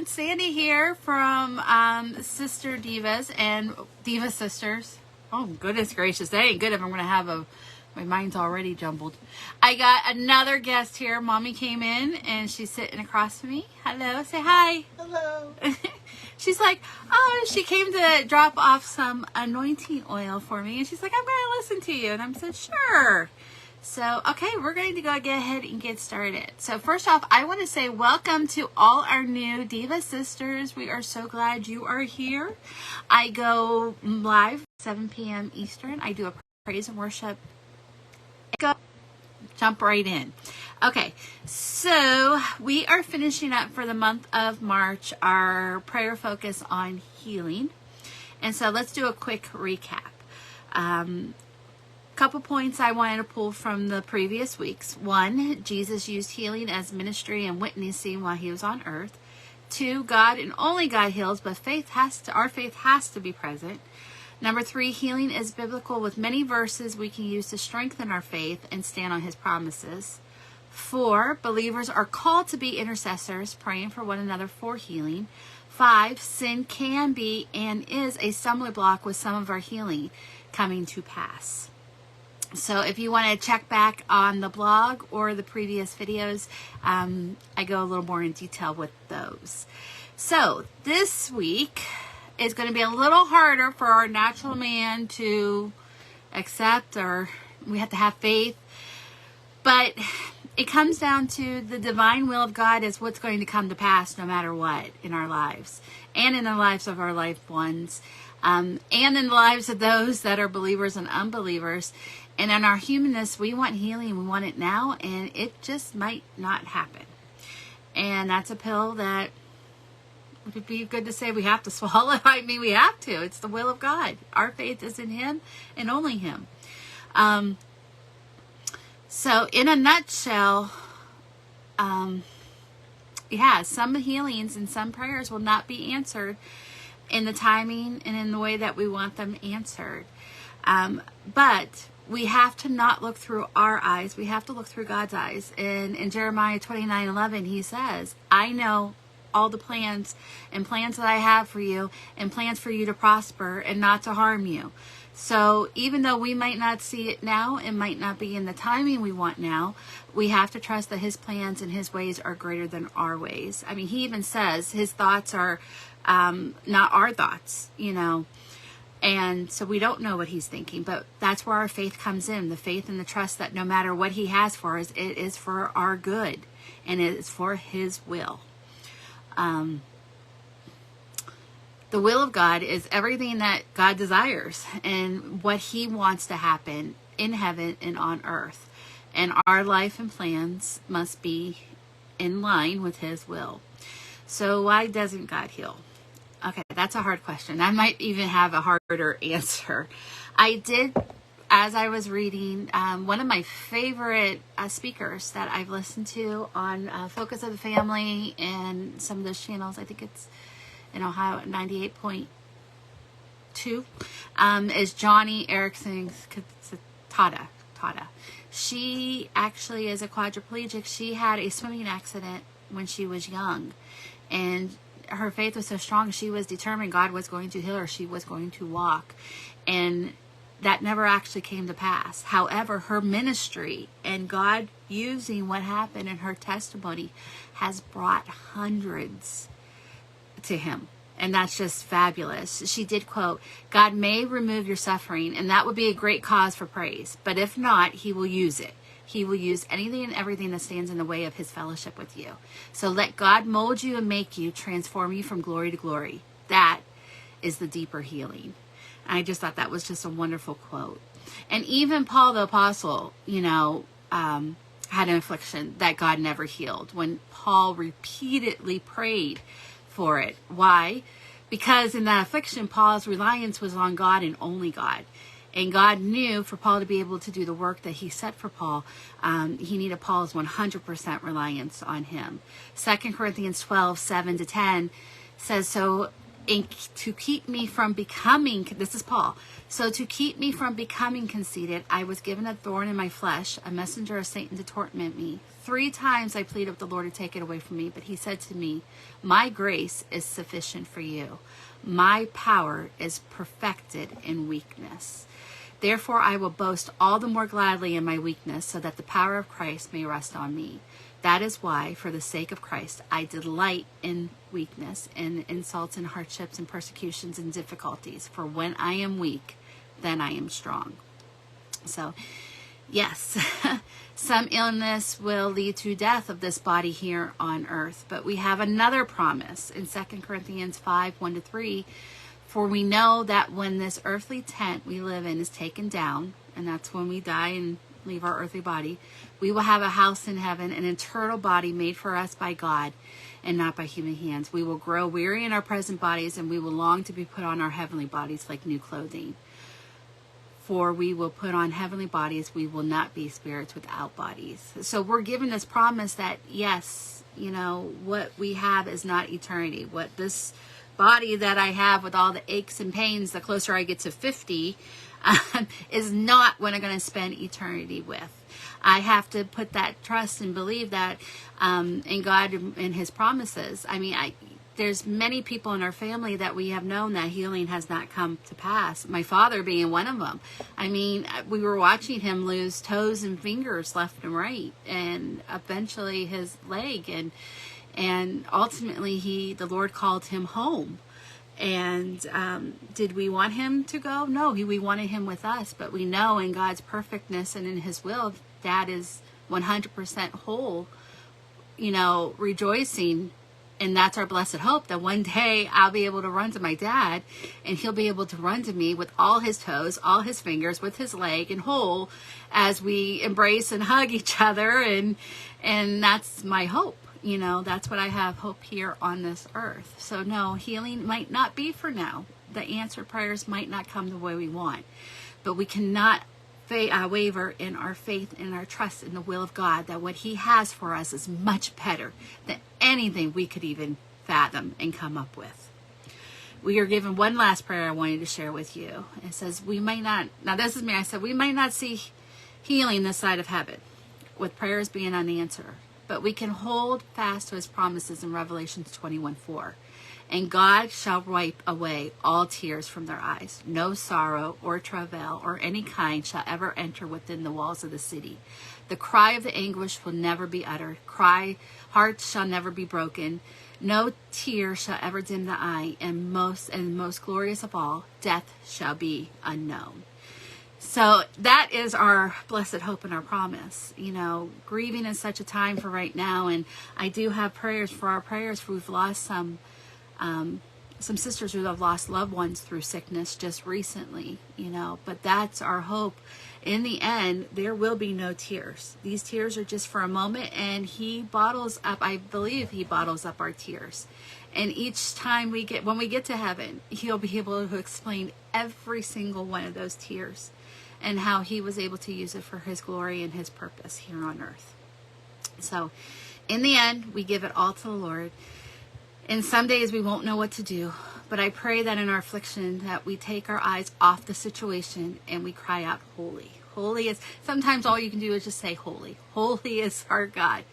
Sandy here from Sister Divas and Diva Sisters. Oh, goodness gracious. That ain't good if I'm going to have my mind's already jumbled. I got another guest here. Mommy came in and she's sitting across from me. Hello. Say hi. Hello. She's like, oh, she came to drop off some anointing oil for me. And she's like, I'm going to listen to you. And I said, sure. So, okay, we're going to go ahead and get started. So, first off, I want to say welcome to all our new Diva Sisters. We are so glad you are here. I go live 7 p.m. Eastern. I do a praise and worship. Go, jump right in. Okay, so we are finishing up for the month of March our prayer focus on healing. And so, let's do a quick recap. Couple points I wanted to pull from the previous weeks. 1, Jesus used healing as ministry and witnessing while he was on earth. 2, God and only God heals, but our faith has to be present. Number 3, healing is biblical with many verses we can use to strengthen our faith and stand on his promises. 4, believers are called to be intercessors, praying for one another for healing. 5, sin can be and is a stumbling block with some of our healing coming to pass. So if you want to check back on the blog or the previous videos, I go a little more in detail with those. So this week is going to be a little harder for our natural man to accept, or we have to have faith. But it comes down to the divine will of God is what's going to come to pass no matter what in our lives and in the lives of our loved ones, and in the lives of those that are believers and unbelievers. And in our humanness, we want healing. We want it now, and it just might not happen. And that's a pill that would be good to say we have to swallow. I mean, we have to. It's the will of God. Our faith is in him and only him. So in a nutshell, some healings and some prayers will not be answered in the timing and in the way that we want them answered. But we have to not look through our eyes. We have to look through God's eyes. And in Jeremiah 29:11, he says, I know all the plans that I have for you, and plans for you to prosper and not to harm you. So even though we might not see it now, it might not be in the timing we want now, we have to trust that his plans and his ways are greater than our ways. I mean, he even says his thoughts are not our thoughts, And so we don't know what he's thinking, but that's where our faith comes in, the faith and the trust that no matter what he has for us, it is for our good and it is for his will. The will of God is everything that God desires and what he wants to happen in heaven and on earth. And our life and plans must be in line with his will. So why doesn't God heal? Okay, that's a hard question. I might even have a harder answer. I did, as I was reading, one of my favorite speakers that I've listened to on Focus of the Family and some of those channels, I think it's in Ohio at 98.2, is Johnny Erickson's Tata. She actually is a quadriplegic. She had a swimming accident when she was young, and her faith was so strong, she was determined God was going to heal her. She was going to walk. And that never actually came to pass. However, her ministry and God using what happened in her testimony has brought hundreds to him. And that's just fabulous. She did quote, God may remove your suffering, and that would be a great cause for praise. But if not, he will use it. He will use anything and everything that stands in the way of his fellowship with you. So let God mold you and make you, transform you from glory to glory. That is the deeper healing. I just thought that was just a wonderful quote. And even Paul the Apostle, had an affliction that God never healed when Paul repeatedly prayed for it. Why? Because in that affliction, Paul's reliance was on God and only God. And God knew for Paul to be able to do the work that he set for Paul, he needed Paul's 100% reliance on him. 2 Corinthians 12:7-10 says, so And to keep me from becoming, this is Paul, so to keep me from becoming conceited, I was given a thorn in my flesh, a messenger of Satan to torment me. 3 times I pleaded with the Lord to take it away from me, but he said to me, my grace is sufficient for you. My power is perfected in weakness. Therefore I will boast all the more gladly in my weakness, so that the power of Christ may rest on me. That is why, for the sake of Christ, I delight in weakness, in insults and hardships and persecutions and difficulties. For when I am weak, then I am strong. So, yes, some illness will lead to death of this body here on earth. But we have another promise in 2 Corinthians 5, 1-3. For we know that when this earthly tent we live in is taken down, and that's when we die and leave our earthly body, we will have a house in heaven, an eternal body made for us by God and not by human hands. We will grow weary in our present bodies, and we will long to be put on our heavenly bodies like new clothing. For we will put on heavenly bodies, we will not be spirits without bodies. So we're given this promise that, yes, what we have is not eternity. What this body that I have with all the aches and pains, the closer I get to 50, is not what I'm going to spend eternity with. I have to put that trust and believe that in God and his promises. I mean, there's many people in our family that we have known that healing has not come to pass. My father being one of them. I mean, we were watching him lose toes and fingers left and right, and eventually his leg, and ultimately the Lord called him home. And did we want him to go? No, we wanted him with us. But we know in God's perfectness and in his will, Dad is 100% whole, rejoicing. And that's our blessed hope, that one day I'll be able to run to my dad, and he'll be able to run to me with all his toes, all his fingers, with his leg and whole, as we embrace and hug each other. And that's my hope. That's what I have hope here on this earth. So no, healing might not be for now. The answered prayers might not come the way we want, but we cannot waver in our faith and our trust in the will of God, that what he has for us is much better than anything we could even fathom and come up with. We are given one last prayer I wanted to share with you. It says, we might not, now this is me, I said, we might not see healing this side of heaven, with prayers being unanswered, but we can hold fast to his promises in Revelation 21:4. And God shall wipe away all tears from their eyes. No sorrow or travail or any kind shall ever enter within the walls of the city. The cry of the anguish will never be uttered. Hearts shall never be broken. No tear shall ever dim the eye. And most glorious of all, death shall be unknown. So that is our blessed hope and our promise. Grieving is such a time for right now. And I do have prayers for our prayers, for we've lost some sisters who have lost loved ones through sickness just recently, but that's our hope. In the end, there will be no tears. These tears are just for a moment, and I believe he bottles up our tears. And each time when we get to heaven, he'll be able to explain every single one of those tears and how he was able to use it for his glory and his purpose here on earth. So in the end, we give it all to the Lord. And some days we won't know what to do, but I pray that in our affliction that we take our eyes off the situation and we cry out, holy. Holy is, sometimes all you can do is just say holy. Holy is our God.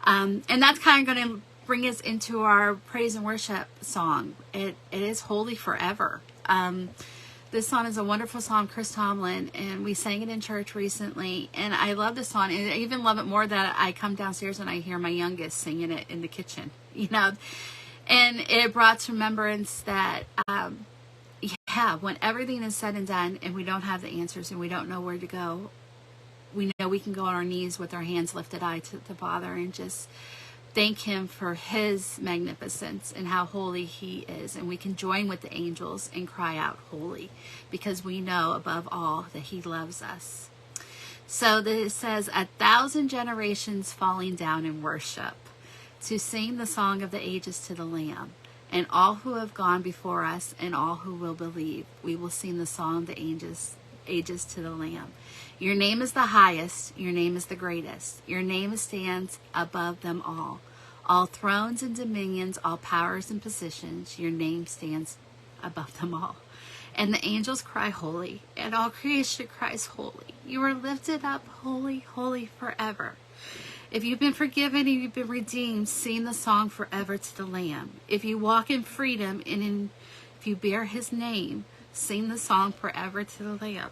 And that's kind of going to bring us into our praise and worship song. It is holy forever. This song is a wonderful song, Chris Tomlin, and we sang it in church recently. And I love this song. And I even love it more that I come downstairs and I hear my youngest singing it in the kitchen, And it brought to remembrance that, when everything is said and done and we don't have the answers and we don't know where to go, we know we can go on our knees with our hands lifted high to the Father and just thank him for his magnificence and how holy he is. And we can join with the angels and cry out holy, because we know above all that he loves us. So it says, 1,000 generations falling down in worship, to sing the song of the ages to the Lamb. And all who have gone before us and all who will believe, we will sing the song of the ages to the Lamb. Your name is the highest. Your name is the greatest. Your name stands above them all. All thrones and dominions, all powers and positions, your name stands above them all. And the angels cry holy, and all creation cries holy. You are lifted up, holy, holy forever. If you've been forgiven and you've been redeemed, sing the song forever to the Lamb. If you walk in freedom and if you bear his name, sing the song forever to the Lamb.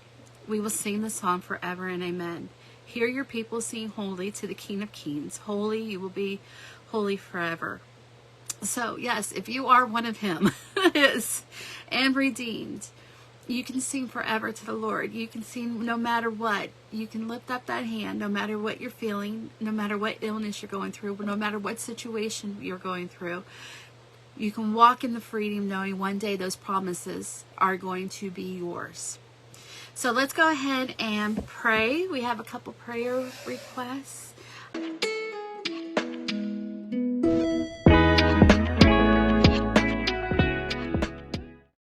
We will sing the song forever and amen. Hear your people sing holy to the King of Kings. Holy, you will be holy forever. So yes, if you are one of him and redeemed, you can sing forever to the Lord. You can sing no matter what. You can lift up that hand no matter what you're feeling, no matter what illness you're going through, no matter what situation you're going through. You can walk in the freedom knowing one day those promises are going to be yours. So let's go ahead and pray. We have a couple prayer requests.